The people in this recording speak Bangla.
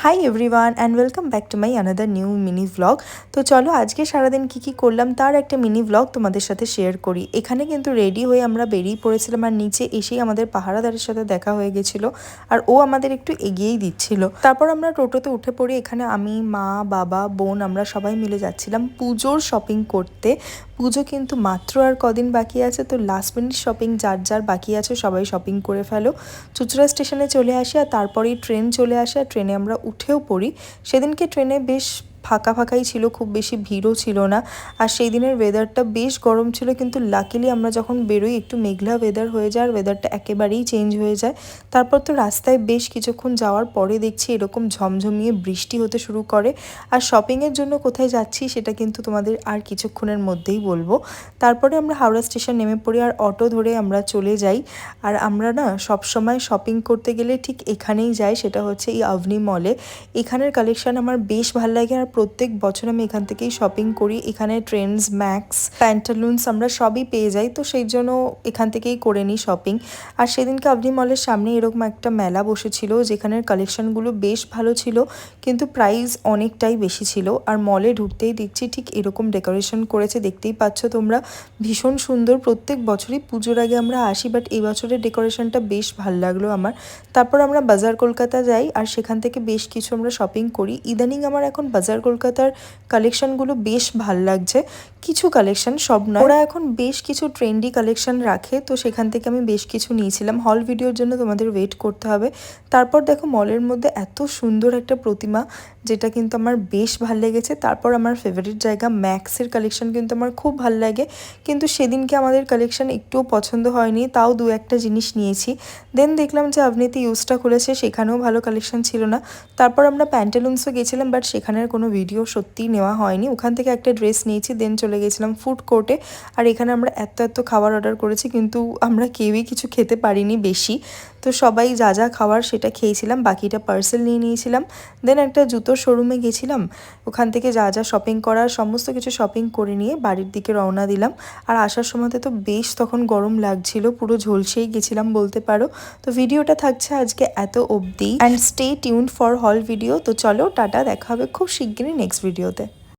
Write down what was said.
Hi everyone and welcome back to my another new mini vlog. তো চলো আজকে সারাদিন কি করলাম তার একটা মিনি ভ্লগ তোমাদের সাথে শেয়ার করি। এখানে কিন্তু রেডি হয়ে আমরা বেরিয়ে পড়েছিলাম, আর নিচে এসেই আমাদের পাহারাদারের সাথে দেখা হয়ে গেছিলো, আর ও আমাদের একটু এগিয়েই দিচ্ছিল। তারপর আমরা টোটোতে উঠে পড়ি। এখানে আমি, মা, বাবা, বোন আমরা সবাই মিলে যাচ্ছিলাম পুজোর শপিং করতে। পুজো কিন্তু মাত্র আর কদিন বাকি আছে, তো লাস্ট মিনিট শপিং যার যার বাকি আছে সবাই শপিং করে ফেলো। চুঁচুড়া স্টেশনে চলে আসি, আর তারপরেই ট্রেন চলে আসে, আর ট্রেনে আমরা উঠেও পড়ি। সেদিনকে ট্রেনে বেশ ফাঁকাই ছিল, খুব বেশি ভিড়ও ছিল না। আর সেই দিনের ওয়েদারটা বেশ গরম ছিল, কিন্তু লাকিলি আমরা যখন বেরোই একটু মেঘলা ওয়েদার হয়ে যায়, আর ওয়েদারটা একেবারেই চেঞ্জ হয়ে যায়। তারপর তো রাস্তায় বেশ কিছুক্ষণ যাওয়ার পরে দেখছি এরকম ঝমঝমিয়ে বৃষ্টি হতে শুরু করে। আর শপিংয়ের জন্য কোথায় যাচ্ছি সেটা কিন্তু তোমাদের আর কিছুক্ষণের মধ্যেই বলবো। তারপরে আমরা হাওড়া স্টেশন নেমে পড়ি, আর অটো ধরে আমরা চলে যাই। আর আমরা না সবসময় শপিং করতে গেলে ঠিক এখানেই যাই, সেটা হচ্ছে এই আভনি মলে। এখানের কালেকশন আমার বেশ ভালো লাগে, আর প্রত্যেক বছর আমি এখান থেকেই শপিং করি। এখানে ট্রেন্ডস, ম্যাক্স, প্যান্টালুন্স আমরা সবই পেয়ে যাই, তো সেই জন্য এখান থেকেই করে নিই শপিং। আর সেদিনকে আভনি মলের সামনে এরকম একটা মেলা বসেছিল, যেখানের কালেকশনগুলো বেশ ভালো ছিল, কিন্তু প্রাইস অনেকটাই বেশি ছিল। আর মলে ঢুকতেই দেখছি ঠিক এরকম ডেকোরেশন করেছে, দেখতেই পাচ্ছ তোমরা, ভীষণ সুন্দর। প্রত্যেক বছরই পুজোর আগে আমরা আসি, বাট এই বছরের ডেকোরেশনটা বেশ ভালো লাগলো আমার। তারপর আমরা বাজার কলকাতা যাই, আর সেখান থেকে বেশ কিছু আমরা শপিং করি। ইদানিং আমার এখন বাজার কলকাতার কালেকশনগুলো বেশ ভাল লাগছে। কিছু কালেকশন, সব নয়, ওরা এখন বেশ কিছু ট্রেন্ডি কালেকশন রাখে, তো সেখান থেকে আমি বেশ কিছু নিয়েছিলাম। হল ভিডিওর জন্য তোমাদের ওয়েট করতে হবে। তারপর দেখো মলের মধ্যে এত সুন্দর একটা প্রতিমা, যেটা কিন্তু আমার বেশ ভাল লেগেছে। তারপর আমার ফেভারিট জায়গা ম্যাক্সের কালেকশন কিন্তু আমার খুব ভাল লাগে, কিন্তু সেদিনকে আমাদের কালেকশন একটুও পছন্দ হয়নি, তাও দু একটা জিনিস নিয়েছি। দেন দেখলাম যে আভনিতে ইউজটা খুলেছে, সেখানেও ভালো কালেকশন ছিল না। তারপর আমরা প্যান্টালুন্সও গেছিলাম, বাট সেখানের কোনো ভিডিও সত্যিই নেওয়া হয়নি। ওখান থেকে একটা ড্রেস নিয়েছি, দেন চলে গেছিলাম ফুড কোর্টে। আর এখানে আমরা এত খাবার অর্ডার করেছি, কিন্তু আমরা কেউই কিছু খেতে পারিনি বেশি। তো সবাই যা যা খাওয়ার সেটা খেয়েছিলাম, বাকিটা পার্সেল নিয়ে নিয়েছিলাম। দেন একটা জুতোর শোরুমে গেছিলাম, ওখান থেকে যা যা শপিং করার সমস্ত কিছু শপিং করে নিয়ে বাড়ির দিকে রওনা দিলাম। আর আসার সময়তে তো বেশ তখন গরম লাগছিল, পুরো ঝলসেই গেছিলাম বলতে পারো। তো ভিডিওটা থাকছে আজকে এত অবধি, অ্যান্ড স্টে টিউনড ফর হল ভিডিও। তো চলো টাটা, দেখা হবে খুব শিগগিরই নেক্সট ভিডিওতে।